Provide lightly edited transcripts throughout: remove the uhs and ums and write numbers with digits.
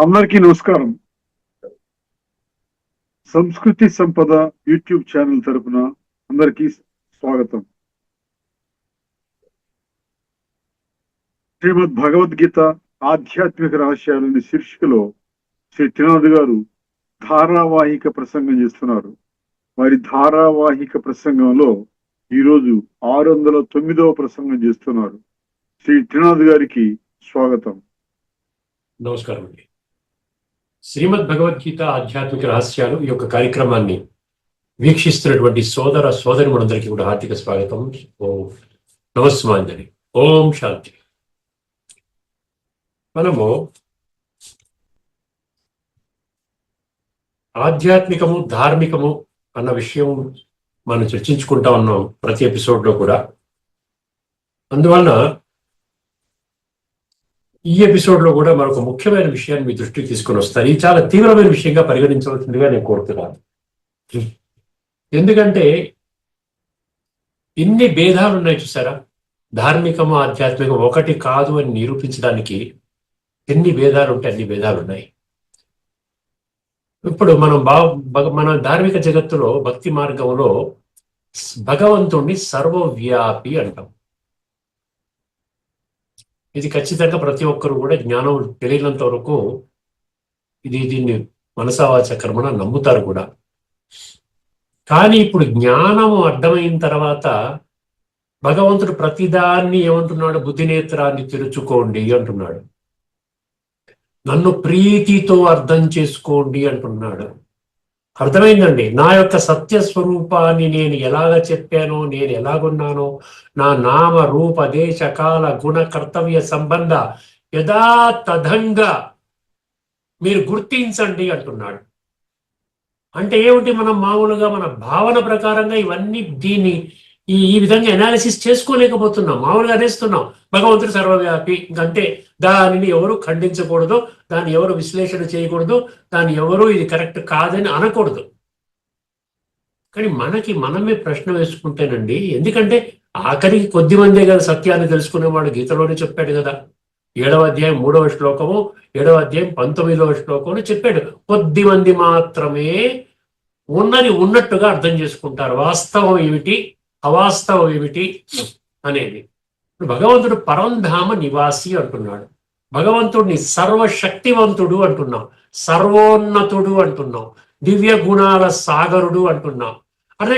అందరికీ నమస్కారం. సంస్కృతి సంపద యూట్యూబ్ ఛానల్ తరపున అందరికీ స్వాగతం. శ్రీమద్ భగవద్గీత ఆధ్యాత్మిక రహస్యాలని శీర్షికలో శ్రీ త్రినాథ్ గారు ధారావాహిక ప్రసంగం చేస్తున్నారు. వారి ధారావాహిక ప్రసంగంలో ఈరోజు 609వ ప్రసంగం చేస్తున్నారు. శ్రీ త్రినాథ్ గారికి స్వాగతం. నమస్కారం అండి. శ్రీమద్ భగవద్గీత ఆధ్యాత్మిక రహస్యాలు ఈ యొక్క కార్యక్రమాన్ని వీక్షిస్తున్నటువంటి సోదర సోదరిమణులందరికీ కూడా హార్దిక స్వాగతం. ఓం నమస్మాంజలి. ఓం శాంతి. మనము ఆధ్యాత్మికము ధార్మికము అన్న విషయం మనం చర్చించుకుంటా ఉన్నాం ప్రతి ఎపిసోడ్లో కూడా. అందువలన ఈ ఎపిసోడ్లో కూడా మరొక ముఖ్యమైన విషయాన్ని మీ దృష్టికి తీసుకొని వస్తాను. ఇది చాలా తీవ్రమైన విషయంగా పరిగణించవలసిందిగా నేను కోరుతున్నాను. ఎందుకంటే ఇన్ని భేదాలు ఉన్నాయి చూసారా. ధార్మికము ఆధ్యాత్మికం ఒకటి కాదు అని నిరూపించడానికి ఎన్ని భేదాలు ఉంటే అన్ని భేదాలు ఉన్నాయి. ఇప్పుడు మనం మన ధార్మిక జగత్తులో భక్తి మార్గంలో భగవంతుణ్ణి సర్వవ్యాపి అంటాం. ఇది ఖచ్చితంగా ప్రతి ఒక్కరు కూడా జ్ఞానం తెలియనంత వరకు దీన్ని మనసావాచ కర్మణ నమ్ముతారు కూడా. కానీ ఇప్పుడు జ్ఞానము అర్థమైన తర్వాత భగవంతుడు ప్రతిదాన్ని ఏమంటున్నాడు? బుద్ధినేత్రాన్ని తెరుచుకోండి అంటున్నాడు. నన్ను ప్రీతితో అర్థం చేసుకోండి అంటున్నాడు. అర్థమైందండి. నా యొక్క సత్య స్వరూపాన్ని నేను ఎలాగ చెప్పానో, నేను ఎలాగున్నానో, నా నామ రూప దేశ కాల గుణ కర్తవ్య సంబంధ యథాతథంగా మీరు గుర్తించండి అంటున్నాడు. అంటే ఏమిటి? మనం మామూలుగా మన భావన ప్రకారంగా ఇవన్నీ దీన్ని ఈ విధంగా అనాలిసిస్ చేసుకోలేకపోతున్నాం. మామూలుగా అనేస్తున్నాం భగవంతుడు సర్వవ్యాపి, ఇంకంతే. దానిని ఎవరు ఖండించకూడదు, దాన్ని ఎవరు విశ్లేషణ చేయకూడదు, దాన్ని ఎవరు ఇది కరెక్ట్ కాదని అనకూడదు. కానీ మనమే ప్రశ్న వేసుకుంటేనండి. ఎందుకంటే ఆఖరికి కొద్ది మందే కదా సత్యాన్ని తెలుసుకునేవాడు. గీతలోనే చెప్పాడు కదా. 7వ అధ్యాయం 3వ శ్లోకము, 7వ అధ్యాయం 19వ శ్లోకము చెప్పాడు. కొద్ది మంది మాత్రమే ఉన్నది ఉన్నట్టుగా అర్థం చేసుకుంటారు. వాస్తవం ఏమిటి, అవాస్తవం ఏమిటి అనేది. భగవంతుడు పరంధామ నివాసి అంటున్నాడు. భగవంతుడిని సర్వశక్తివంతుడు అంటున్నాం, సర్వోన్నతుడు అంటున్నాం, దివ్య గుణాల సాగరుడు అంటున్నాం. అంటే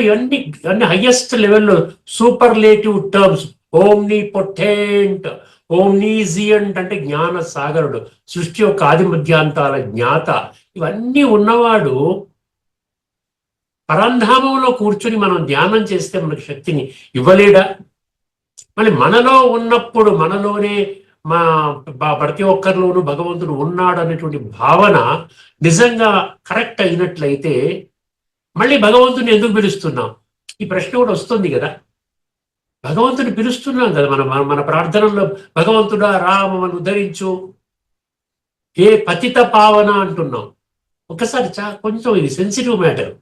అన్ని హయ్యెస్ట్ లెవెల్లో సూపర్లేటివ్ టర్మ్స్. ఓమ్ని పొటెంట్, ఓమ్నీజియంట్ అంటే జ్ఞాన సాగరుడు, సృష్టి యొక్క ఆది మధ్యాంతాల జ్ఞాత. ఇవన్నీ ఉన్నవాడు పరంధామంలో కూర్చుని మనం ధ్యానం చేస్తే మనకు శక్తిని ఇవ్వలేడా? మళ్ళీ మనలో ఉన్నప్పుడు మనలోనే ప్రతి ఒక్కరిలోనూ భగవంతుడు ఉన్నాడు అనేటువంటి భావన నిజంగా కరెక్ట్ అయినట్లయితే మళ్ళీ భగవంతుని ఎందుకు పిలుస్తున్నాం? ఈ ప్రశ్న కూడా వస్తుంది కదా. భగవంతుని పిలుస్తున్నాం కదా మన ప్రార్థనలో. భగవంతుడా రా, మమ్మల్ని ఉద్ధరించు, ఏ పతిత పావన అంటున్నాం. ఒకసారి కొంచెం ఇది సెన్సిటివ్ మ్యాటర్,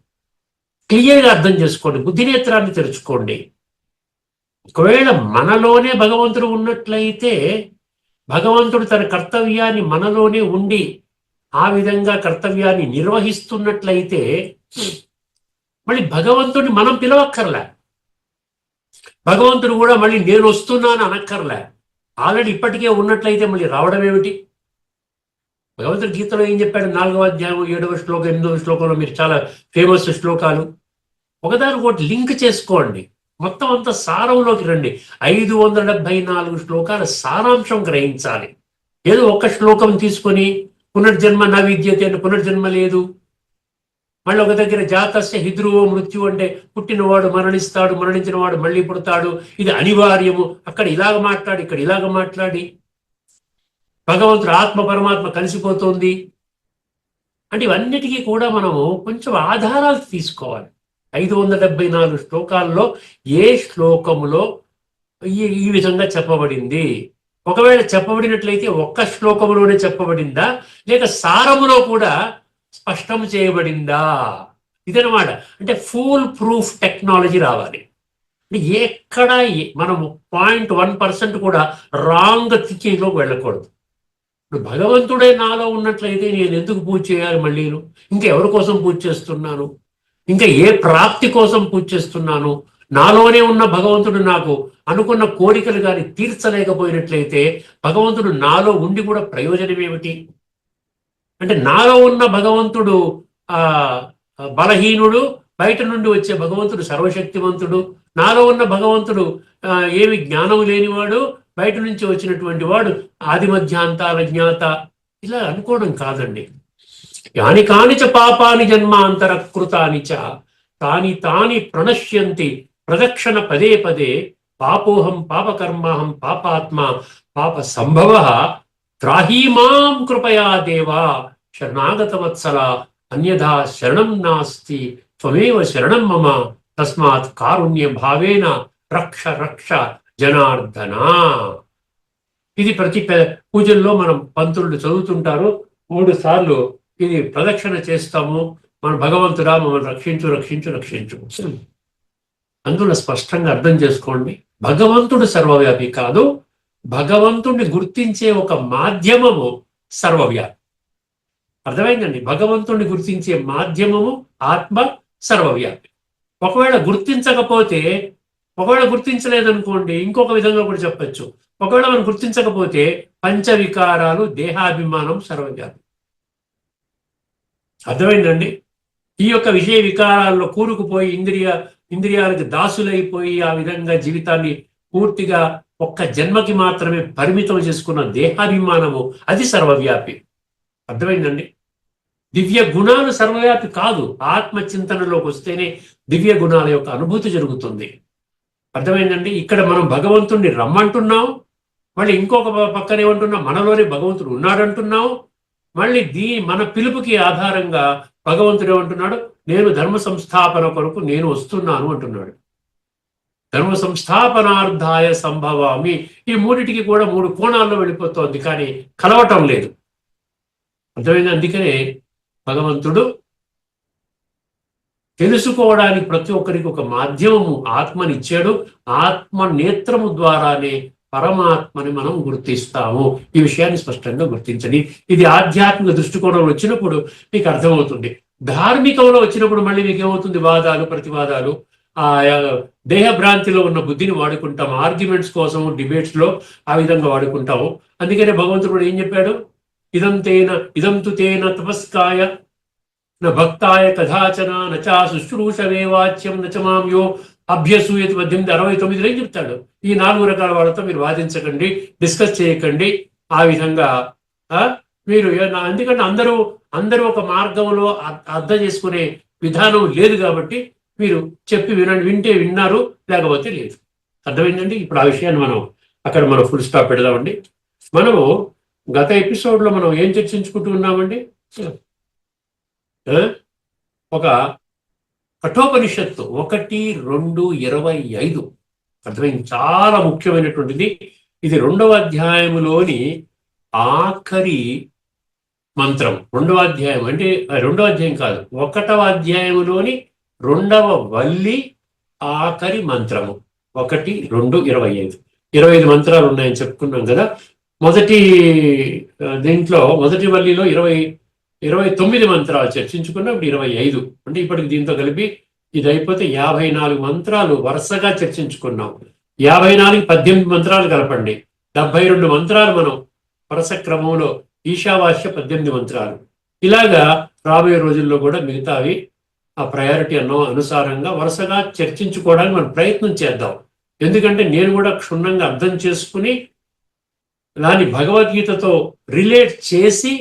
క్లియర్గా అర్థం చేసుకోండి, బుద్ధినేత్రాన్ని తెరుచుకోండి. ఒకవేళ మనలోనే భగవంతుడు ఉన్నట్లయితే భగవంతుడు తన కర్తవ్యాన్ని మనలోనే ఉండి ఆ విధంగా కర్తవ్యాన్ని నిర్వహిస్తున్నట్లయితే మళ్ళీ భగవంతుడిని మనం పిలవక్కర్లే. భగవంతుడు కూడా మళ్ళీ నేను వస్తున్నాను అనక్కర్లే. ఆల్రెడీ ఇప్పటికే ఉన్నట్లయితే మళ్ళీ రావడం ఏమిటి? భగవంతుడు గీతలో ఏం చెప్పాడు? 4వ అధ్యాయం 7వ శ్లోకం 8వ శ్లోకంలో మీరు చాలా ఫేమస్ శ్లోకాలు. ఒకదానికొకటి లింక్ చేసుకోండి, మొత్తం అంతా సారంలోకి రండి. 574 శ్లోకాల సారాంశం గ్రహించాలి. ఏదో ఒక్క శ్లోకం తీసుకొని పునర్జన్మ నా విద్యతే అంటే పునర్జన్మ లేదు. మళ్ళీ ఒక దగ్గర జాతస్య హిద్రువో మృత్యు అంటే పుట్టినవాడు మరణిస్తాడు, మరణించిన వాడు మళ్ళీ పుడతాడు, ఇది అనివార్యము. అక్కడ ఇలాగ మాట్లాడి ఇక్కడ ఇలాగ మాట్లాడి భగవంతుడు ఆత్మ పరమాత్మ కలిసిపోతుంది అంటే ఇవన్నిటికీ కూడా మనము కొంచెం ఆధారాలు తీసుకోవాలి. 574 శ్లోకాల్లో ఏ శ్లోకములో ఈ విధంగా చెప్పబడింది? ఒకవేళ చెప్పబడినట్లయితే ఒక్క శ్లోకములోనే చెప్పబడిందా, లేక సారములో కూడా స్పష్టం చేయబడిందా? ఇదనమాట. అంటే ఫుల్ ప్రూఫ్ టెక్నాలజీ రావాలి. ఎక్కడ మనము 0.1% కూడా రాంగ్ థింకింగ్లోకి వెళ్ళకూడదు. ఇప్పుడు భగవంతుడే నాలో ఉన్నట్లయితే నేను ఎందుకు పూజ చేయాలి మళ్ళీ? ఇంకా ఎవరి కోసం పూజ చేస్తున్నాను? ఇంకా ఏ ప్రాప్తి కోసం పూజ చేస్తున్నాను? నాలోనే ఉన్న భగవంతుడు నాకు అనుకున్న కోరికలు కానీ తీర్చలేకపోయినట్లయితే భగవంతుడు నాలో ఉండి కూడా ప్రయోజనం ఏమిటి? అంటే నాలో ఉన్న భగవంతుడు ఆ బలహీనుడు, బయట నుండి వచ్చే భగవంతుడు సర్వశక్తివంతుడు. నాలో ఉన్న భగవంతుడు ఏమి జ్ఞానం లేనివాడు, బయట నుంచి వచ్చినటువంటి వాడు ఆది మధ్యాంతాల జ్ఞాత. ఇలా అనుకోవడం కాదండి. యాని కానిచ పాపాని జన్మాంతరకృతాని చ తాని తాని ప్రణశ్యంతి ప్రదక్షిణ పదే పదే పాపోహం పాపకర్మాహం పాపాత్మ పాప సంభవ త్రాహీమాం కృపయా దేవా శరణాగత వత్సల అన్యథా శరణం నాస్తి త్వమేవ శరణం మమ తస్మాత్ కారుణ్య భావేన రక్ష రక్ష జనార్దన. ఇది ప్రతి పూజల్లో మనం పంతులు చదువుతుంటారు 3 సార్లు. ఇది ప్రదక్షిణ చేస్తాము. మన భగవంతుడా మమ్మల్ని రక్షించు రక్షించు రక్షించు. అందులో స్పష్టంగా అర్థం చేసుకోండి, భగవంతుడు సర్వవ్యాపి కాదు, భగవంతుడిని గుర్తించే ఒక మాధ్యమము సర్వవ్యాపి. అర్థమైందండి? భగవంతుడిని గుర్తించే మాధ్యమము ఆత్మ సర్వవ్యాపి. ఒకవేళ గుర్తించలేదనుకోండి, ఇంకొక విధంగా కూడా చెప్పచ్చు. ఒకవేళ మనం గుర్తించకపోతే పంచవికారాలు, దేహాభిమానం సర్వవ్యాపి. అర్థమైందండి? ఈ యొక్క విషయ వికారాల్లో కూరుకుపోయి ఇంద్రియాలకు దాసులైపోయి ఆ విధంగా జీవితాన్ని పూర్తిగా ఒక్క జన్మకి మాత్రమే పరిమితం చేసుకున్న దేహాభిమానము అది సర్వవ్యాపి. అర్థమైందండి? దివ్య గుణాలు సర్వవ్యాపి కాదు. ఆత్మ చింతనలోకి వస్తేనే దివ్య గుణాల యొక్క అనుభూతి జరుగుతుంది. అర్థమైందండి? ఇక్కడ మనం భగవంతుణ్ణి రమ్మంటున్నాం, మళ్ళీ ఇంకొక పక్కన ఏమంటున్నాం, మనలోనే భగవంతుడు ఉన్నాడంటున్నాం. మళ్ళీ మన పిలుపుకి ఆధారంగా భగవంతుడు ఏమంటున్నాడు, నేను ధర్మ సంస్థాపన కొరకు నేను వస్తున్నాను అంటున్నాడు. ధర్మ సంస్థాపనార్థాయ సంభవామి. ఈ మూడిటికి కూడా 3 కోణాల్లో వెళ్ళిపోతోంది, కానీ కలవటం లేదు. అర్థమైంది? అందుకనే భగవంతుడు తెలుసుకోవడానికి ప్రతి ఒక్కరికి ఒక మాధ్యమము ఆత్మనిచ్చాడు. ఆత్మ నేత్రము ద్వారానే పరమాత్మని మనం గుర్తిస్తాము. ఈ విషయాన్ని స్పష్టంగా గుర్తించండి. ఇది ఆధ్యాత్మిక దృష్టికోణంలో వచ్చినప్పుడు మీకు అర్థమవుతుంది. ధార్మికంలో వచ్చినప్పుడు మళ్ళీ మీకు ఏమవుతుంది? వాదాలు, ప్రతివాదాలు, ఆ దేహభ్రాంతిలో ఉన్న బుద్ధిని వాడుకుంటాం. ఆర్గ్యుమెంట్స్ కోసం డిబేట్స్ లో ఆ విధంగా వాడుకుంటాము. అందుకనే భగవంతుడు ఏం చెప్పాడు? ఇదంతు తేన తపస్కాయ న భక్తాయ కథాచన నచా శుశ్రూషవే వాచ్యం నచమాంయో అభ్యసూయతి 1869 ఏం చెప్తాడు? ఈ 4 రకాల వాళ్ళతో మీరు వాదించకండి, డిస్కస్ చేయకండి. ఆ విధంగా మీరు ఎందుకంటే అందరూ ఒక మార్గంలో అర్థం చేసుకునే విధానం లేదు కాబట్టి మీరు చెప్పి వింటే విన్నారు, లేకపోతే లేదు. అర్థమైందండి? ఇప్పుడు ఆ విషయాన్ని మనం ఫుల్ స్టాప్ పెడదామండి. మనము గత ఎపిసోడ్లో మనం ఏం చర్చించుకుంటూ ఉన్నామండి? ఒక కఠోపనిషత్తు 1:2:25 అర్థమైంది. చాలా ముఖ్యమైనటువంటిది ఇది. 2వ అధ్యాయములోని ఆఖరి మంత్రం. 2వ అధ్యాయం అంటే 2వ అధ్యాయం కాదు, 1వ అధ్యాయములోని 2వ వల్లి ఆఖరి మంత్రము. 1:2:25 25 మంత్రాలు ఉన్నాయని చెప్పుకున్నాం కదా. దీంట్లో మొదటి వల్లిలో 29 మంత్రాలు చర్చించుకున్నాం. ఇప్పుడు 25 అంటే ఇప్పటికి దీంతో కలిపి ఇది అయిపోతే 54 మంత్రాలు వరుసగా చర్చించుకున్నాం. 54కి 18 మంత్రాలు కలపండి, 72 మంత్రాలు మనం వరుస క్రమంలో. ఈశావాస్య 18 మంత్రాలు. ఇలాగా రాబోయే రోజుల్లో కూడా మిగతావి ఆ ప్రయారిటీ అనుసారంగా వరుసగా చర్చించుకోవడానికి మనం ప్రయత్నం చేద్దాం. ఎందుకంటే నేను కూడా క్షుణ్ణంగా అర్థం చేసుకుని దాన్ని భగవద్గీతతో రిలేట్ చేసి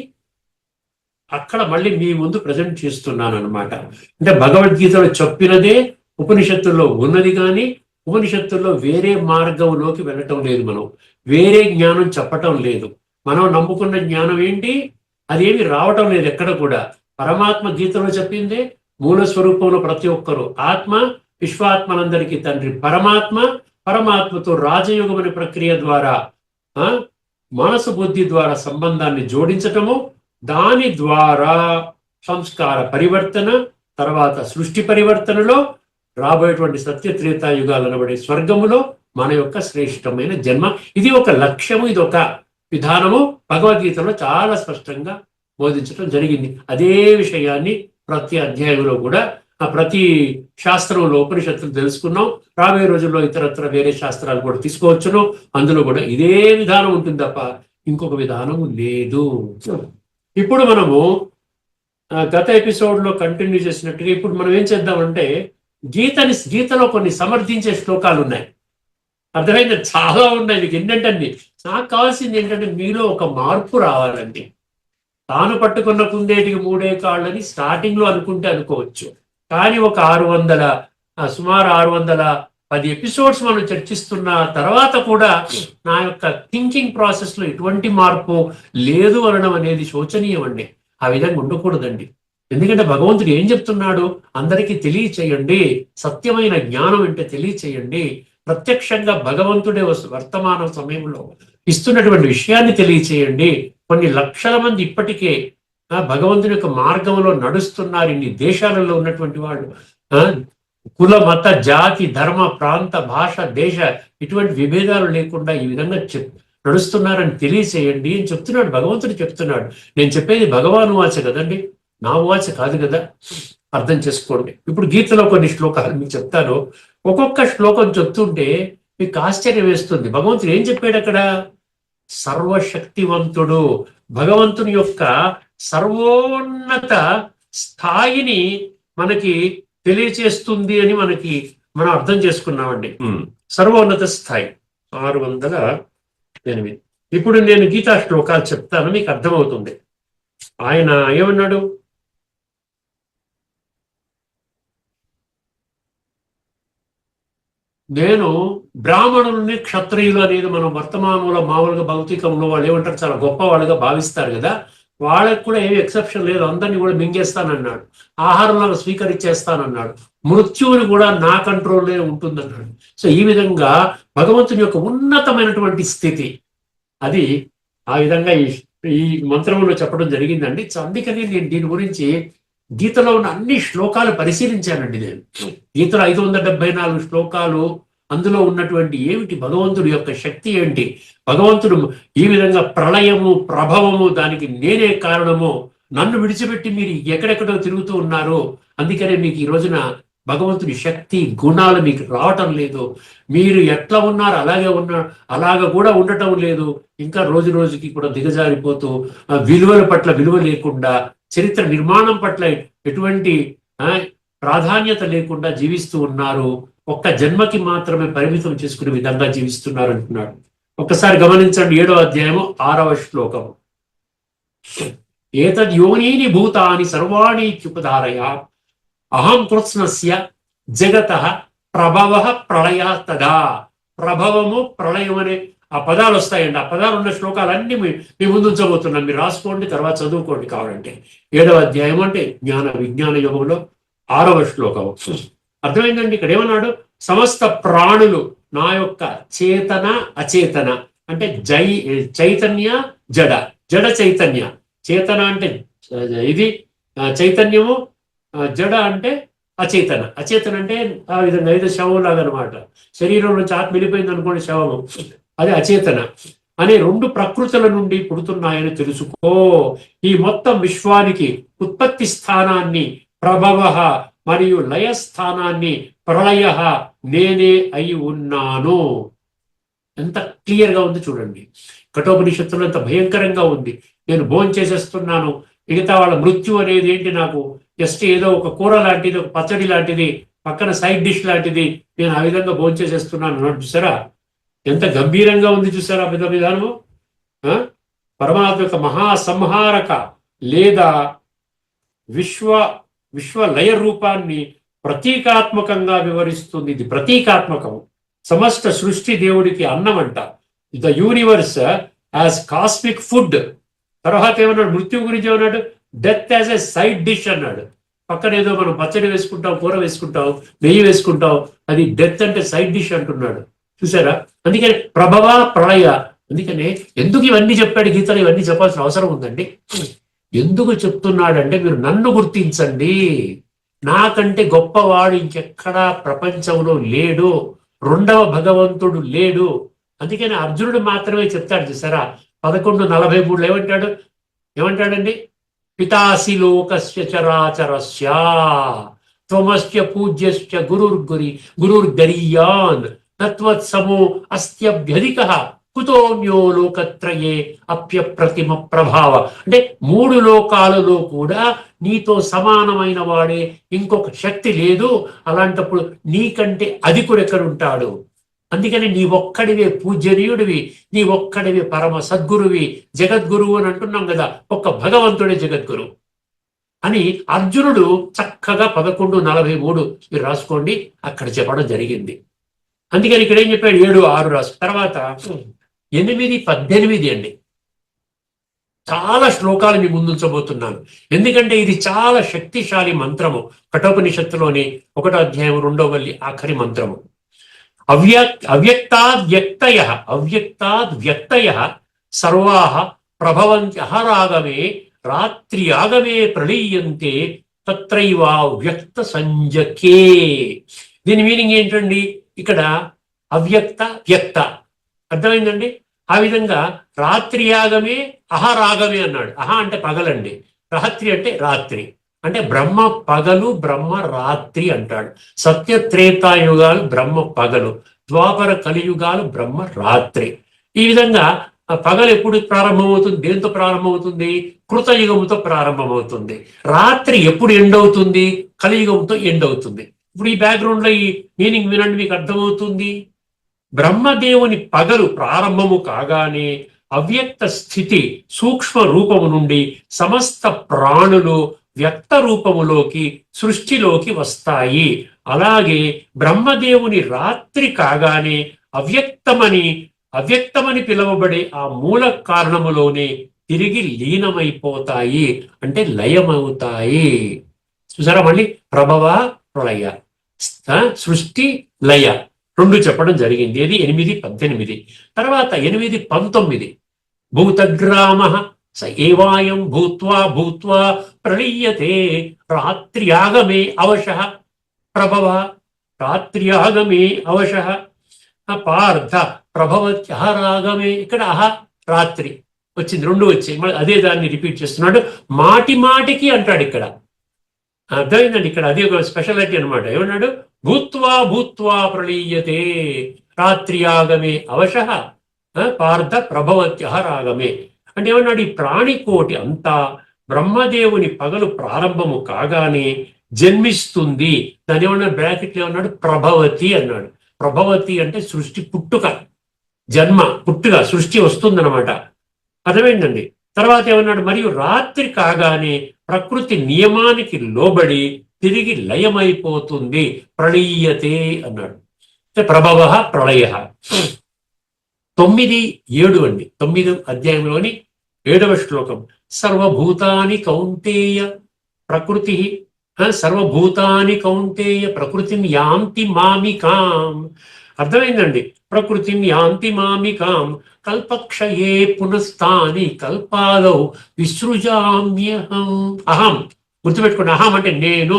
అక్కడ మళ్ళీ మీ ముందు ప్రజెంట్ చేస్తున్నాను అనమాట. అంటే భగవద్గీతలో చెప్పినదే ఉపనిషత్తుల్లో ఉన్నది, కానీ ఉపనిషత్తుల్లో వేరే మార్గంలోకి వెళ్ళటం లేదు. మనం వేరే జ్ఞానం చెప్పటం లేదు. మనం నమ్ముకున్న జ్ఞానం ఏంటి? అదేమి రావటం లేదు ఎక్కడ కూడా. పరమాత్మ గీతలో చెప్పిందే మూల స్వరూపంలో ప్రతి ఒక్కరు ఆత్మ, విశ్వాత్మలందరికీ తండ్రి పరమాత్మతో రాజయోగం అనే ప్రక్రియ ద్వారా మనసు బుద్ధి ద్వారా సంబంధాన్ని జోడించటము, దాని ద్వారా సంస్కార పరివర్తన, తర్వాత సృష్టి పరివర్తనలో రాబోయేటువంటి సత్యత్రేతాయుగాలు అనబడే స్వర్గములో మన యొక్క శ్రేష్టమైన జన్మ. ఇది ఒక లక్ష్యము, ఇది ఒక విధానము భగవద్గీతలో చాలా స్పష్టంగా బోధించడం జరిగింది. అదే విషయాన్ని ప్రతి అధ్యాయంలో కూడా ప్రతి శాస్త్రంలో ఉపనిషత్తులు తెలుసుకున్నాం. రాబోయే రోజుల్లో ఇతరత్ర వేరే శాస్త్రాలు కూడా తీసుకోవచ్చును. అందులో కూడా ఇదే విధానం ఉంటుంది తప్ప ఇంకొక విధానం లేదు. ఇప్పుడు మనము గత ఎపిసోడ్లో కంటిన్యూ చేసినట్టుగా ఇప్పుడు మనం ఏం చేద్దామంటే గీతలో కొన్ని సమర్థించే శ్లోకాలు ఉన్నాయి. అర్థమైంది, చాలా ఉన్నాయి. మీకు ఏంటంటే నాకు కావాల్సింది ఏంటంటే మీలో ఒక మార్పు రావాలండి. తాను పట్టుకున్న కుందేటికి మూడే కాళ్ళని స్టార్టింగ్ లో అనుకుంటే అనుకోవచ్చు, కానీ ఒక సుమారు 610 ఎపిసోడ్స్ మనం చర్చిస్తున్న తర్వాత కూడా నా యొక్క థింకింగ్ ప్రాసెస్ లో ఎటువంటి మార్పు లేదు అనడం అనేది శోచనీయం అండి. ఆ విధంగా ఉండకూడదండి. ఎందుకంటే భగవంతుడు ఏం చెప్తున్నాడు, అందరికీ తెలియచేయండి, సత్యమైన జ్ఞానం అంటే తెలియచేయండి, ప్రత్యక్షంగా భగవంతుడే వర్తమాన సమయంలో ఇస్తున్నటువంటి విషయాన్ని తెలియచేయండి. కొన్ని లక్షల మంది ఇప్పటికే భగవంతుని యొక్క మార్గంలో నడుస్తున్నారు. ఇన్ని దేశాలలో ఉన్నటువంటి వాళ్ళు కుల మత జాతి ధర్మ ప్రాంత భాష దేశ ఇటువంటి విభేదాలు లేకుండా ఈ విధంగా నడుస్తున్నారని తెలియచేయండి అని చెప్తున్నాడు. భగవంతుడు చెప్తున్నాడు. నేను చెప్పేది భగవాను వాచ కదండి, నా వాచ కాదు కదా, అర్థం చేసుకోండి. ఇప్పుడు గీతలో కొన్ని శ్లోకాలు మీకు చెప్తాను. ఒక్కొక్క శ్లోకం చెప్తుంటే మీకు ఆశ్చర్యం వేస్తుంది. భగవంతుడు ఏం చెప్పాడు అక్కడ? సర్వశక్తివంతుడు, భగవంతుని యొక్క సర్వోన్నత స్థాయిని మనకి తెలియచేస్తుంది అని మనం అర్థం చేసుకున్నామండి. సర్వోన్నత స్థాయి 608. ఇప్పుడు నేను గీతా శ్లోకాలు చెప్తాను, మీకు అర్థమవుతుంది. ఆయన ఏమన్నాడు? నేను బ్రాహ్మణుల్ని క్షత్రియులు అనేది మనం వర్తమానంలో మామూలుగా భౌతికంలో వాళ్ళు ఏమంటారు, చాలా గొప్ప వాళ్ళుగా భావిస్తారు కదా, వాళ్ళకు కూడా ఏమి ఎక్సెప్షన్ లేదు, అందరినీ కూడా మింగేస్తానన్నాడు, ఆహారంలో స్వీకరించేస్తానన్నాడు, మృత్యువుని కూడా నా కంట్రోల్లో ఉంటుందన్నాడు. సో ఈ విధంగా భగవంతుని యొక్క ఉన్నతమైనటువంటి స్థితి అది ఆ విధంగా ఈ మంత్రంలో చెప్పడం జరిగిందండి. సో అందుకని నేను దీని గురించి గీతలో ఉన్న అన్ని శ్లోకాలు పరిశీలించానండి. నేను గీతలో 574 శ్లోకాలు, అందులో ఉన్నటువంటి ఏమిటి, భగవంతుడి యొక్క శక్తి ఏంటి, భగవంతుడు ఈ విధంగా ప్రళయము ప్రభవము దానికి నేనే కారణము, నన్ను విడిచిపెట్టి మీరు ఎక్కడెక్కడో తిరుగుతూ ఉన్నారు, అందుకనే మీకు ఈ రోజున భగవంతుడి శక్తి గుణాలు మీకు రావటం లేదు, మీరు ఎట్లా ఉన్నారు అలాగ కూడా ఉండటం లేదు, ఇంకా రోజు రోజుకి కూడా దిగజారిపోతూ విలువల పట్ల విలువ లేకుండా, చరిత్ర నిర్మాణం పట్ల ఎటువంటి ప్రాధాన్యత లేకుండా జీవిస్తూ ఉన్నారు, ఒక్క జన్మకి మాత్రమే పరిమితం చేసుకునే విధంగా జీవిస్తున్నారు అంటున్నాడు. ఒక్కసారి గమనించండి, 7వ అధ్యాయము 6వ శ్లోకము. ఏతద్ యోనీని భూతాని సర్వాణి త్యుపధారయ అహం కృత్స్నస్య జగతః ప్రభవ ప్రళయ తదా. ప్రభవము ప్రళయం అనే ఆ పదాలు వస్తాయండి. ఆ పదాలు ఉన్న శ్లోకాలన్నీ మీ ముందు ఉంచబోతున్నాను, మీరు రాసుకోండి, తర్వాత చదువుకోండి కావాలంటే. 7వ అధ్యాయం అంటే జ్ఞాన విజ్ఞాన యోగంలో 6వ శ్లోకం. అర్థమైందండి? ఇక్కడ ఏమన్నాడు? సమస్త ప్రాణులు నా యొక్క చేతన అచేతన అంటే చైతన్య జడ, జడ చైతన్య, చేతన అంటే ఇది చైతన్యము, జడ అంటే అచేతన, అచేతన అంటే ఆ విధంగా ఏదో శవం లాగా అనమాట. శరీరం నుంచి ఆత్మ వెళ్ళిపోయింది అనుకోండి శవము, అది అచేతన అనే 2 ప్రకృతుల నుండి పుడుతున్నాయని తెలుసుకో. ఈ మొత్తం విశ్వానికి ఉత్పత్తి స్థానాన్ని ప్రభవ మరియు లయ స్థానాన్ని ప్రళయ నేనే అయి ఉన్నాను. ఎంత క్లియర్ గా ఉంది చూడండి. కఠోపనిషత్తులో ఎంత భయంకరంగా ఉంది. నేను భోజనం చేసేస్తున్నాను, మిగతా వాళ్ళ మృత్యు అనేది ఏంటి, నాకు జస్ట్ ఏదో ఒక కూర లాంటిది, ఒక పచ్చడి లాంటిది, పక్కన సైడ్ డిష్ లాంటిది, నేను ఆ విధంగా భోజనం చేసేస్తున్నాను అన్నాడు. చూసారా ఎంత గంభీరంగా ఉంది, చూసారా విధానము. పరమాత్మ యొక్క మహాసంహారక లేదా విశ్వ లయ రూపాన్ని ప్రతీకాత్మకంగా వివరిస్తుంది. ఇది ప్రతీకాత్మకము. సమస్త సృష్టి దేవుడికి అన్నం అంట. The universe as cosmic food. తర్వాత ఏమన్నాడు? మృత్యు గురించి ఏమన్నాడు? Death as a side dish అన్నాడు. పక్కన ఏదో మనం పచ్చడి వేసుకుంటాం, కూర వేసుకుంటాం, నెయ్యి వేసుకుంటాం, అది డెత్ అంటే సైడ్ డిష్ అంటున్నాడు. చూసారా? అందుకని ప్రభవ ప్రళయ. అందుకనే ఎందుకు ఇవన్నీ చెప్పాడు గీతలో? ఇవన్నీ చెప్పాల్సిన అవసరం ఉందండి. ఎందుకు చెప్తున్నాడంటే మీరు నన్ను గుర్తించండి, నాకంటే గొప్పవాడు ఇంకెక్కడా ప్రపంచంలో లేడు, 2వ భగవంతుడు లేడు. అందుకని అర్జునుడు మాత్రమే చెప్తాడు చూసారా, 11:43 ఏమంటాడండి? పితాసి లోకస్య చరాచరస్య త్వమస్య పూజ్యస్య గురుర్గరీయాన్ తత్వత్సమో అస్త్యభ్యధికః కుతోన్యో లోకత్రయే అప్యప్రతిమ ప్రభావ. అంటే 3 లోకాలలో కూడా నీతో సమానమైన వాడే ఇంకొక శక్తి లేదు. అలాంటప్పుడు నీకంటే అధికుడు ఎక్కడుంటాడు? అందుకని నీ ఒక్కడివే పూజ్యనీయుడివి, నీ ఒక్కడివే పరమ సద్గురువి, జగద్గురువు అని అంటున్నాం కదా. ఒక్క భగవంతుడే జగద్గురు అని అర్జునుడు చక్కగా 11:43 మీరు రాసుకోండి, అక్కడ చెప్పడం జరిగింది. అందుకని ఇక్కడ ఏం చెప్పాడు? 7:6 రాసు. తర్వాత 8:18 అండి. చాలా శ్లోకాలు మీ ముందుంచబోతున్నాను, ఎందుకంటే ఇది చాలా శక్తిశాలి మంత్రము. కఠోపనిషత్తులోని 1వ అధ్యాయం 2వ వల్లి ఆఖరి మంత్రము. అవ్యక్తాద్వ్యక్తయ సర్వాః ప్రభవంతి అహరాగమే రాత్రి ఆగమే ప్రళీయంతే తత్రైవ వ్యక్త సంజకే. దీని మీనింగ్ ఏంటండి? ఇక్కడ అవ్యక్త వ్యక్త అర్థమైందండి. ఆ విధంగా రాత్రి యాగమే అహరాగమే అన్నాడు. అహ అంటే పగలండి, రాత్రి అంటే రాత్రి, అంటే బ్రహ్మ పగలు బ్రహ్మ రాత్రి అంటాడు. సత్యత్రేతాయుగాలు బ్రహ్మ పగలు, ద్వాపర కలియుగాలు బ్రహ్మ రాత్రి. ఈ విధంగా పగలు ఎప్పుడు ప్రారంభమవుతుంది? దేంతో ప్రారంభమవుతుంది? కృతయుగంతో ప్రారంభమవుతుంది. రాత్రి ఎప్పుడు ఎండ్ అవుతుంది? కలియుగంతో ఎండ్ అవుతుంది. ఇప్పుడు ఈ బ్యాక్గ్రౌండ్ లో ఈ మీనింగ్ వినండి, మీకు అర్థమవుతుంది. బ్రహ్మదేవుని పగలు ప్రారంభము కాగానే అవ్యక్త స్థితి సూక్ష్మ రూపము నుండి సమస్త ప్రాణులు వ్యక్త రూపములోకి సృష్టిలోకి వస్తాయి. అలాగే బ్రహ్మదేవుని రాత్రి కాగానే అవ్యక్తమని పిలువబడే ఆ మూల కారణములోనే తిరిగి లీనమైపోతాయి, అంటే లయమవుతాయి. చూసారా? మళ్ళీ ప్రభవ ప్రళయ, సృష్టి లయ 2 చెప్పడం జరిగింది. ఇది 8:18. తర్వాత 8:19 భూతగ్రామ స ఏవాయం భూత్వా ప్రళీయతే రాత్ర్యాగమే అవశః ప్రభవ రాత్ర్యాగమే అవశః పార్థ ప్రభవత్యహరాగమే. ఇక్కడ అహ రాత్రి వచ్చింది, 2 వచ్చాయి. మళ్ళీ అదే దాన్ని రిపీట్ చేస్తున్నాడు, మాటి మాటికి అంటాడు. ఇక్కడ అర్థమైందండి. ఇక్కడ అది ఒక స్పెషాలిటీ అనమాట. ఏమన్నాడు? భూత్వా ప్రళీయతే రాత్ర్యాగమే అవశః పార్థ ప్రభవత్యహరాగమే. అంటే ఏమన్నాడు? ఈ ప్రాణికోటి అంతా బ్రహ్మదేవుని పగలు ప్రారంభము కాగానే జన్మిస్తుంది. దాని ఏమన్నాడు? బ్రాకెట్లు ఏమన్నాడు? ప్రభవతి అన్నాడు. ప్రభవతి అంటే సృష్టి పుట్టుక, జన్మ పుట్టుక, సృష్టి వస్తుందన్నమాట. అర్థమైందండి. తర్వాత ఏమన్నాడు? మరియు రాత్రి కాగానే ప్రకృతి నియమానికి లోబడి తిరిగి లయమైపోతుంది, ప్రళీయతే అన్నాడు. ప్రభవ ప్రళయ. 9:7 అండి. 9వ అధ్యాయంలోని 7వ శ్లోకం. సర్వభూతాని కౌంతేయ ప్రకృతి సర్వభూతాని కౌంతేయ ప్రకృతిని యాంతి మామికాం. అర్థమైందండి. ప్రకృతిని యాంతి మామికాం కల్పక్షయే పునస్తాని కల్పాదౌ విసృజామ్యహం. అహం గుర్తుపెట్టుకోండి. అహం అంటే నేను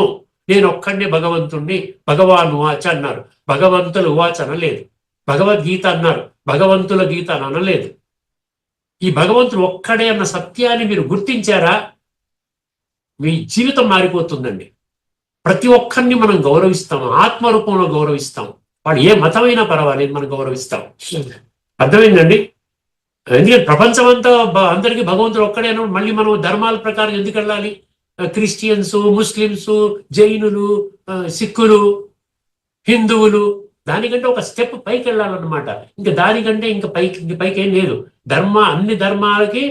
ఒక్కడే భగవంతుణ్ణి. భగవాన్ వాచ అన్నారు, భగవంతులు వాచ అనలేదు. భగవద్గీత అన్నారు, భగవంతుల గీత అని అనలేదు. ఈ భగవంతుడు ఒక్కడే అన్న సత్యాన్ని మీరు గుర్తించారా? మీ జీవితం మారిపోతుందండి. ప్రతి ఒక్కరిని మనం గౌరవిస్తాం, ఆత్మరూపంలో గౌరవిస్తాం. వాడు ఏ మతమైనా పర్వాలేదు, మనం గౌరవిస్తాం. అర్థమైందండి. ఎందుకంటే ప్రపంచం అంతా అందరికీ భగవంతుడు ఒక్కడే అన్నప్పుడు మళ్ళీ మనం ధర్మాల ప్రకారం ఎందుకు వెళ్ళాలి? క్రిస్టియన్స్, ముస్లిమ్స్, జైనులు, సిక్కులు, హిందువులు దానికంటే ఒక స్టెప్ పైకి వెళ్ళాలన్నమాట. ఇంకా దానికంటే ఇంకా పైకి ఏం లేదు. అన్ని ధర్మాలకి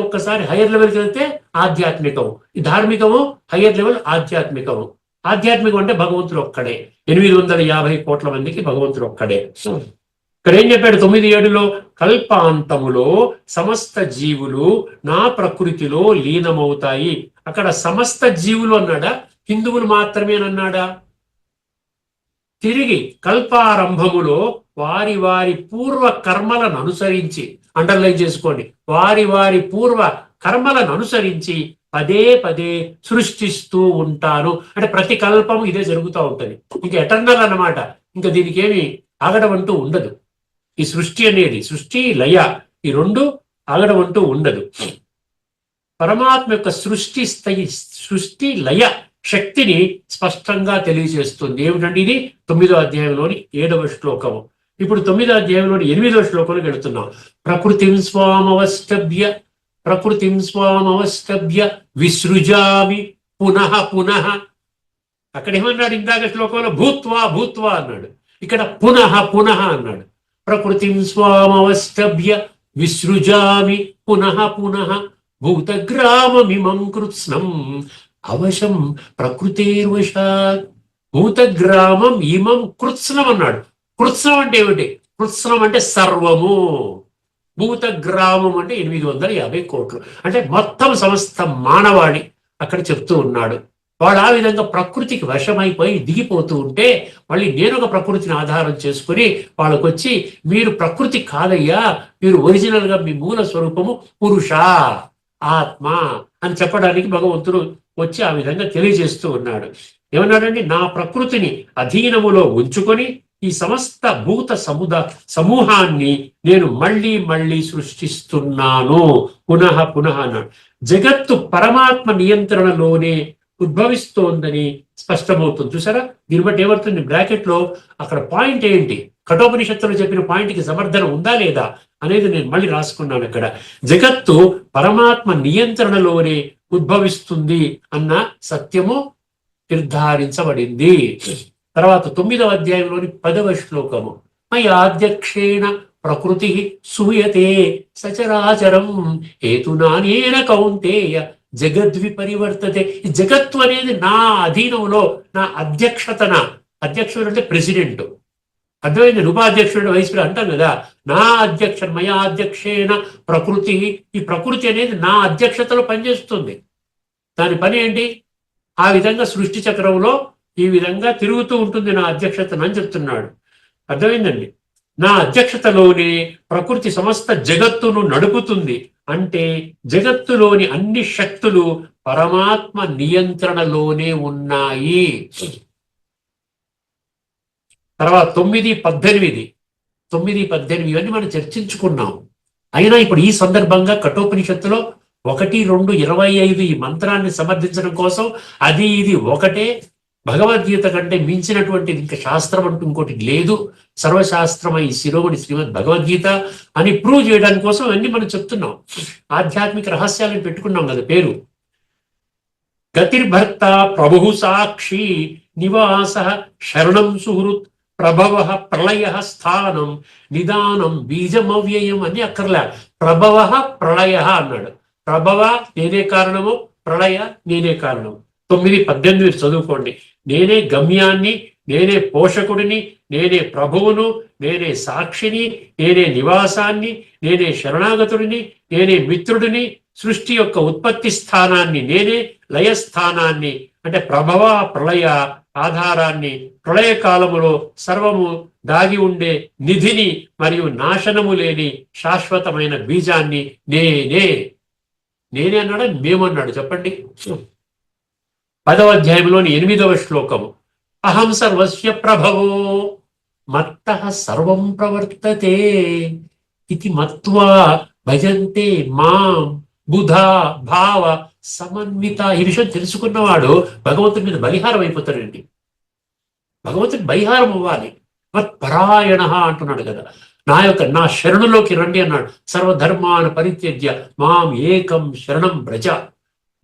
ఒక్కసారి హయ్యర్ లెవెల్కి వెళ్తే ఆధ్యాత్మికము, ఈ ధార్మికము హయ్యర్ లెవెల్ ఆధ్యాత్మికము. ఆధ్యాత్మికం అంటే భగవంతుడు ఒక్కడే. 850 కోట్ల మందికి భగవంతుడు ఒక్కడే. ఇక్కడ ఏం చెప్పాడు? 9:7లో కల్పాంతములో సమస్త జీవులు నా ప్రకృతిలో లీనమవుతాయి. అక్కడ సమస్త జీవులు అన్నాడా? హిందువులు మాత్రమే అన్నాడా? తిరిగి కల్పారంభములో వారి వారి పూర్వ కర్మలను అనుసరించి, అండర్లైన్ చేసుకోండి, వారి పూర్వ కర్మలను అనుసరించి పదే సృష్టిస్తూ ఉంటాను. అంటే ప్రతి కల్పము ఇదే జరుగుతూ ఉంటుంది. ఇంకా ఎటర్నల్ అన్నమాట. ఇంకా దీనికి ఏమి ఆగడం అంటూ ఉండదు. ఈ సృష్టి అనేది, సృష్టి లయ, ఈ 2 ఆగడం అంటూ ఉండదు. పరమాత్మ యొక్క సృష్టి లయ శక్తిని స్పష్టంగా తెలియజేస్తుంది. ఏమిటంటే ఇది 9వ అధ్యాయంలోని 7వ శ్లోకము. ఇప్పుడు 9వ అధ్యాయంలోని 8వ శ్లోకంలోకి వెళుతున్నాం. ప్రకృతిం స్వామవష్టభ్య విసృజామి పునః పునః. అక్కడ ఏమన్నాడు? ఇందాక శ్లోకంలో భూత్వా భూత్వా అన్నాడు, ఇక్కడ పునః పునః అన్నాడు. ప్రకృతిం స్వామవష్టభ్య విసృజామి పునః పునః భూతగ్రామమిమం కృత్స్నం అవశం ప్రకృతేర్వశాత్. భూతగ్రామం ఇమం కృత్స్నం అన్నాడు. కృత్స్నం అంటే ఏమిటి? కృత్స్నం అంటే సర్వము. భూతగ్రామం అంటే 850 కోట్లు, అంటే మొత్తం సమస్త మానవాళి అక్కడ చెప్తూ ఉన్నాడు. వాడు ఆ విధంగా ప్రకృతికి వశమైపోయి దిగిపోతూ ఉంటే మళ్ళీ నేను ఒక ప్రకృతిని ఆధారం చేసుకుని వాళ్ళకు వచ్చి, మీరు ప్రకృతి కాదయ్యా, మీరు ఒరిజినల్ గా మీ మూల స్వరూపము పురుష ఆత్మ అని చెప్పడానికి భగవంతుడు వచ్చి ఆ విధంగా తెలియజేస్తూ ఉన్నాడు. ఏమన్నాడండి? నా ప్రకృతిని అధీనములో ఉంచుకొని ఈ సమస్త భూత సమూహాన్ని నేను మళ్ళీ మళ్ళీ సృష్టిస్తున్నాను పునః పునః అన్నాడు. జగత్తు పరమాత్మ నియంత్రణలోనే ఉద్భవిస్తోందని స్పష్టమవుతుంది. చూసారా? దీన్ని బట్టి ఏమవుతుంది? బ్రాకెట్ లో అక్కడ పాయింట్ ఏంటి, కఠోపనిషత్తులో చెప్పిన పాయింట్కి సమర్థన ఉందా లేదా అనేది నేను మళ్ళీ రాసుకున్నాను. అక్కడ జగత్తు పరమాత్మ నియంత్రణలోనే ఉద్భవిస్తుంది అన్న సత్యము నిర్ధారించబడింది. తర్వాత 9వ అధ్యాయంలోని 10వ శ్లోకము. మయాధ్యక్షేణ ప్రకృతి సూయతే సచరాచరం హేతునానేన కౌంతేయ జగద్విపరివర్తతే. ఈ జగత్తు అనేది నా అధీనంలో, నా అధ్యక్షుడు అంటే ప్రెసిడెంట్, అర్థమైంది? ఉపాధ్యక్షుడు వైస్ అంటాం కదా. నా మయా అధ్యక్షేణ ప్రకృతి. ఈ ప్రకృతి అనేది నా అధ్యక్షతలో పనిచేస్తుంది. దాని పని ఏంటి? ఆ విధంగా సృష్టి చక్రంలో ఈ విధంగా తిరుగుతూ ఉంటుంది నా అధ్యక్షతను అని చెప్తున్నాడు. అర్థమైందండి? నా అధ్యక్షతలోనే ప్రకృతి సమస్త జగత్తును నడుపుతుంది. అంటే జగత్తులోని అన్ని శక్తులు పరమాత్మ నియంత్రణలోనే ఉన్నాయి. తర్వాత 9, 18 ఇవన్నీ మనం చర్చించుకున్నాం. అయినా ఇప్పుడు ఈ సందర్భంగా కఠోపనిషత్తులో 1, 2, 25 ఈ మంత్రాన్ని సమర్థించడం కోసం అది ఇది ఒకటే. భగవద్గీత కంటే మించినటువంటిది ఇంకా శాస్త్రం అంటూ ఇంకోటి లేదు. సర్వశాస్త్రమై శిరోమణి శ్రీమద్ భగవద్గీత అని ప్రూవ్ చేయడానికి కోసం అన్ని మనం చెప్తున్నాం. ఆధ్యాత్మిక రహస్యాలను పెట్టుకున్నాం కదా పేరు. గతిర్భర్త ప్రభు సాక్షి నివాస శరణం సుహృత్ ప్రభవ ప్రళయ స్థానం నిదానం బీజమవ్యయం అని అక్కర్లే. ప్రభవ ప్రళయ అన్నాడు. ప్రభవ నేనే కారణము, ప్రళయ నేనే కారణం. 9, 18 చదువుకోండి. నేనే గమ్యాన్ని, నేనే పోషకుడిని, నేనే ప్రభువును, నేనే సాక్షిని, నేనే నివాసాన్ని, నేనే శరణాగతుడిని, నేనే మిత్రుడిని, సృష్టి యొక్క ఉత్పత్తి స్థానాన్ని నేనే, లయస్థానాన్ని అంటే ప్రభవ ప్రళయ ఆధారాన్ని, ప్రళయ కాలములో సర్వము దాగి ఉండే నిధిని మరియు నాశనము లేని శాశ్వతమైన బీజాన్ని నేనే అన్నాడా మేమన్నాడు? చెప్పండి. 10వ అధ్యాయంలోని 8వ శ్లోకము. అహం సర్వస్య ప్రభవో మత్తః సర్వం ప్రవర్తతే ఇది మత్వా భజంతే మాం బుధా భావ సమన్విత. ఈ విషయం తెలుసుకున్నవాడు భగవంతుడి మీద బలిహారం అయిపోతాడండి. భగవంతుడి బలిహారం అవ్వాలి. మత్పరాయణ అంటున్నాడు కదా. నా శరణులోకి రండి అన్నాడు. సర్వధర్మాన్ పరిత్యజ్య మాం ఏకం శరణం వ్రజ.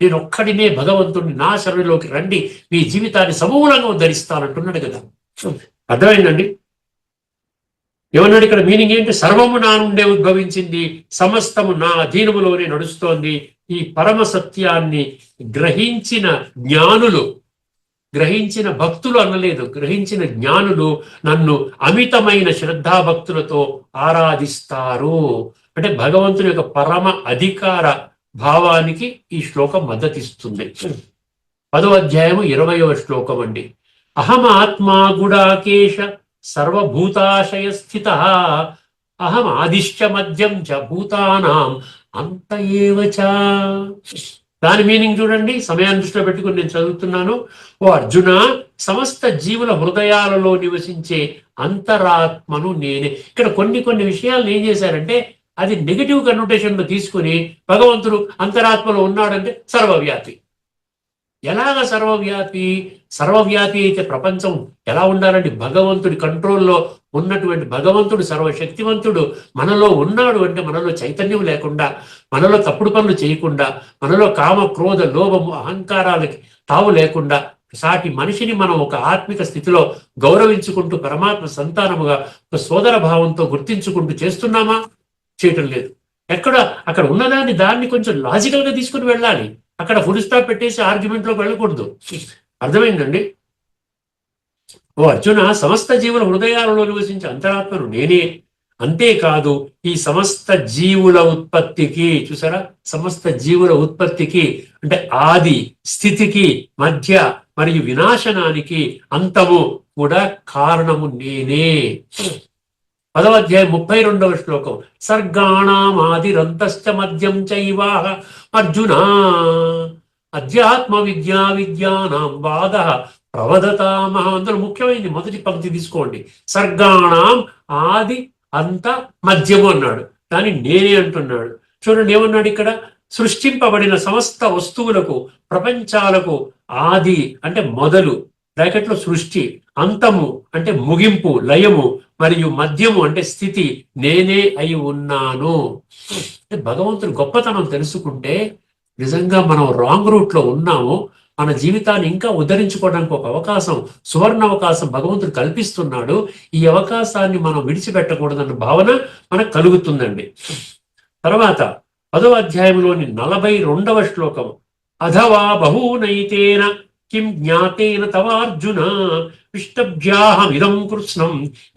నేను ఒక్కడినే భగవంతుడిని, నా శరణులోకి రండి, మీ జీవితాన్ని సమూలంగా ఉద్ధరిస్తానంటున్నాడు కదా. అర్థమైందండి? ఏమన్నాడు ఇక్కడ? మీనింగ్ ఏంటి? సర్వము నా నుండే ఉద్భవించింది, సమస్తము నా అధీనములోనే నడుస్తోంది. ఈ పరమ సత్యాన్ని గ్రహించిన జ్ఞానులు, గ్రహించిన భక్తులు అనలేదు, గ్రహించిన జ్ఞానులు నన్ను అమితమైన శ్రద్ధాభక్తులతో ఆరాధిస్తారు. అంటే భగవంతుని యొక్క పరమ అధికార భావానికి ఈ శ్లోకం మద్దతిస్తుంది. 10వ అధ్యాయము 20వ శ్లోకం అండి. అహం ఆత్మా గుడాకేశ సర్వభూతాశయ స్థిత అహం ఆదిశ్చ మధ్యం చ భూతానాం అంత ఏవ చ. దాని మీనింగ్ చూడండి. సమయాన్ని దృష్టిలో పెట్టుకుని నేను చదువుతున్నాను. ఓ అర్జున, సమస్త జీవుల హృదయాలలో నివసించే అంతరాత్మను నేనే. ఇక్కడ కొన్ని విషయాలను ఏం చేశారంటే అది నెగిటివ్ కన్నోటేషన్ లో తీసుకుని భగవంతుడు అంతరాత్మలో ఉన్నాడంటే సర్వవ్యాపి. ఎలాగ సర్వవ్యాపి? సర్వవ్యాపి అయితే ప్రపంచం ఎలా ఉండాలండి? భగవంతుడి కంట్రోల్లో ఉన్నటువంటి భగవంతుడు సర్వశక్తివంతుడు మనలో ఉన్నాడు అంటే మనలో చైతన్యం లేకుండా, మనలో తప్పుడు పనులు చేయకుండా, మనలో కామ క్రోధ లోభము అహంకారాలకి తావు లేకుండా సాటి మనిషిని మనం ఒక ఆత్మిక స్థితిలో గౌరవించుకుంటూ పరమాత్మ సంతానముగా ఒక సోదర భావంతో గుర్తించుకుంటూ చేస్తున్నామా? చేయటం లేదు. అక్కడ ఉన్నదాన్ని దాన్ని కొంచెం లాజికల్ గా తీసుకుని వెళ్ళాలి. అక్కడ ఫుల్ స్టాప్ పెట్టేసి ఆర్గ్యుమెంట్ లోకి వెళ్ళకూడదు. అర్థమైందండి? ఓ అర్జున, సమస్త జీవుల హృదయాలలో నివసించే అంతరాత్మను నేనే. అంతేకాదు ఈ సమస్త జీవుల ఉత్పత్తికి, చూసారా, సమస్త జీవుల ఉత్పత్తికి అంటే ఆది స్థితికి మధ్య మరియు వినాశనానికి అంతము కూడా కారణము నేనే. 10వ అధ్యాయం 32వ శ్లోకం. సర్గాణామాదిరంతశ్చ మధ్యం చైవ అర్జున అధ్యాత్మ విద్యానాం వాద ప్రవదతామ. అందులో ముఖ్యమైనది మొదటి పంక్తి తీసుకోండి. సర్గాణం ఆది అంత మధ్యము అన్నాడు, కానీ నేనే అంటున్నాడు. చూడండి ఏమన్నాడు ఇక్కడ? సృష్టింపబడిన సమస్త వస్తువులకు ప్రపంచాలకు ఆది అంటే మొదలు బ్రాకెట్లో సృష్టి, అంతము అంటే ముగింపు లయము, మరియు మధ్యము అంటే స్థితి నేనే అయి ఉన్నాను. భగవంతుడి గొప్పతనం తెలుసుకుంటే నిజంగా మనం రాంగ్ రూట్ లో ఉన్నాము. మన జీవితాన్ని ఇంకా ఉద్ధరించుకోవడానికి ఒక అవకాశం, సువర్ణ అవకాశం భగవంతుడు కల్పిస్తున్నాడు. ఈ అవకాశాన్ని మనం విడిచిపెట్టకూడదన్న భావన మనకు కలుగుతుందండి. తర్వాత 10వ అధ్యాయంలోని 42వ శ్లోకం. అథవా బహూనైతేన కిం జ్ఞాతేన తవార్జున ఇష్టభ్యాహమిదం కృష్ణం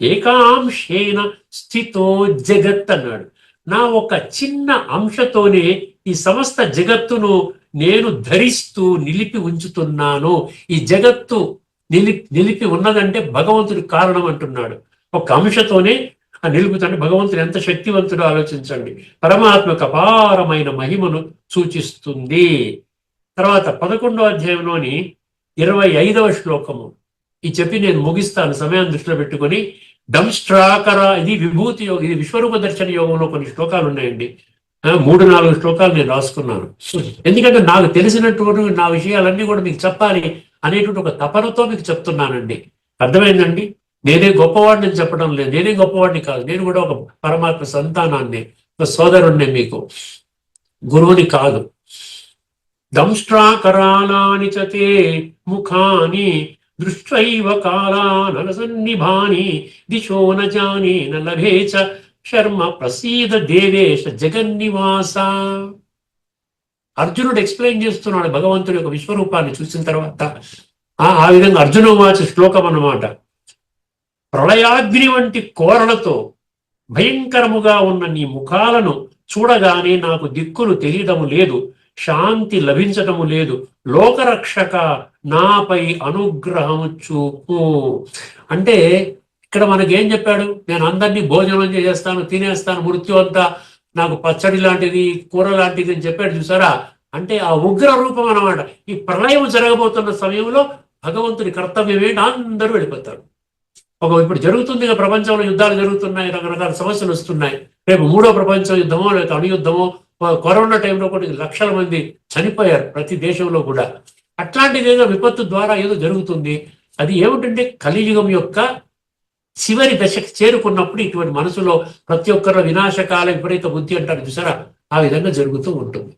ఏకాంశేన స్థితో జగత్ అన్నాడు. నా ఒక చిన్న అంశతోనే ఈ సమస్త జగత్తును నేను ధరిస్తూ నిలిపి ఉంచుతున్నాను. ఈ జగత్తు నిలిపి ఉన్నదంటే భగవంతుడి కారణం అంటున్నాడు. ఒక అంశతోనే నిలుపుతంటే భగవంతుడు ఎంత శక్తివంతుడో ఆలోచించండి. పరమాత్మకు అపారమైన మహిమను సూచిస్తుంది. తర్వాత 11వ అధ్యాయంలోని 25వ శ్లోకము. ఈ చెప్పి నేను ముగిస్తాను సమయాన్ని దృష్టిలో పెట్టుకొని. దంష్ట్రాకర, ఇది విభూతి యోగం, ఇది విశ్వరూప దర్శన యోగంలో కొన్ని శ్లోకాలు ఉన్నాయండి. 3-4 శ్లోకాలు నేను రాసుకున్నాను. ఎందుకంటే నాకు తెలిసినటువంటి నా విషయాలన్నీ కూడా మీకు చెప్పాలి అనేటువంటి ఒక తపనతో మీకు చెప్తున్నానండి. అర్థమైందండి? నేనే గొప్పవాడిని చెప్పడం లేదు, నేనే గొప్పవాడిని కాదు, నేను కూడా ఒక పరమాత్మ సంతానాన్ని, ఒక సోదరుణ్ణి, మీకు గురువుని కాదు. దంష్ట్రాకరాళాని చతే ముఖాని దృష్ట్వైవ కాలానలసన్నిభాని దిశో న జానే న లభే చ శర్మ ప్రసీద దేవేశ జగన్నివాస. అర్జునుడు ఎక్స్ప్లెయిన్ చేస్తున్నాడు భగవంతుడి యొక్క విశ్వరూపాన్ని చూసిన తర్వాత. ఆ విధంగా అర్జున వాచ శ్లోకం అన్నమాట. ప్రళయాగ్ని వంటి కోరలతో భయంకరముగా ఉన్న నీ ముఖాలను చూడగానే నాకు దిక్కులు తెలియడము లేదు, శాంతి లభించటము లేదు. లోకరక్షక నాపై అనుగ్రహము చూపు అంటే ఇక్కడ మనకేం చెప్పాడు? నేను అందరినీ భోజనం చేసేస్తాను, తినేస్తాను, మృత్యు అంతా నాకు పచ్చడి లాంటిది, కూర లాంటిది అని చెప్పాడు. చూసారా? అంటే ఆ ఉగ్ర రూపం అన్నమాట. ఈ ప్రళయం జరగబోతున్న సమయంలో భగవంతుడి కర్తవ్యం ఏంటి? అందరూ వెళ్ళిపోతారు. ఇప్పుడు జరుగుతుంది ప్రపంచంలో, యుద్ధాలు జరుగుతున్నాయి, రకరకాల సమస్యలు వస్తున్నాయి. రేపు 3వ ప్రపంచ యుద్ధమో లేకపోతే అణుయుద్ధమో, కరోనా టైంలో కూడా లక్షల మంది చనిపోయారు ప్రతి దేశంలో కూడా. అట్లాంటిది ఏదో విపత్తు ద్వారా ఏదో జరుగుతుంది. అది ఏమిటంటే కలియుగం యొక్క చివరి దశకు చేరుకున్నప్పుడు ఇటువంటి మనసులో ప్రతి ఒక్కరు వినాశకాల విపరీత బుద్ధి అంటారు చూసారా? ఆ విధంగా జరుగుతూ ఉంటుంది.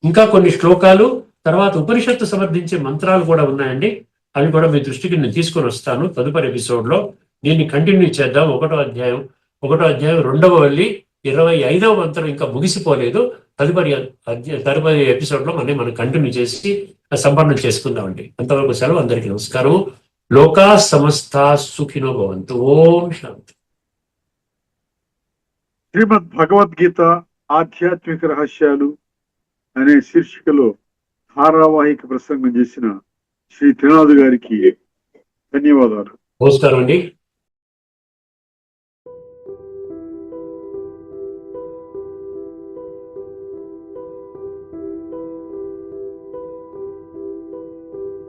ఇంకా కొన్ని శ్లోకాలు తర్వాత ఉపనిషత్తు సమర్థించే మంత్రాలు కూడా ఉన్నాయండి. అవి కూడా మీ దృష్టికి నేను తీసుకొని వస్తాను తదుపరి ఎపిసోడ్లో. దీన్ని కంటిన్యూ చేద్దాం. 1వ అధ్యాయం 2వ వెళ్ళి 25వ మంత్రం ఇంకా ముగిసిపోలేదు. తదుపరి ఎపిసోడ్లో మనం కంటిన్యూ చేసి సంపన్నం చేసుకుందామండి. అంతవరకు సెలవు. అందరికీ నమస్కారం. లోకా సమస్తా సుఖినో భవంతు. ఓం శాంతి. శ్రీమద్ భగవద్గీత ఆధ్యాత్మిక రహస్యాలు అనే శీర్షికలో ధారావాహిక ప్రసంగం చేసిన శ్రీ త్రినాథ్ గారికి ధన్యవాదాలు. నమస్కారం అండి.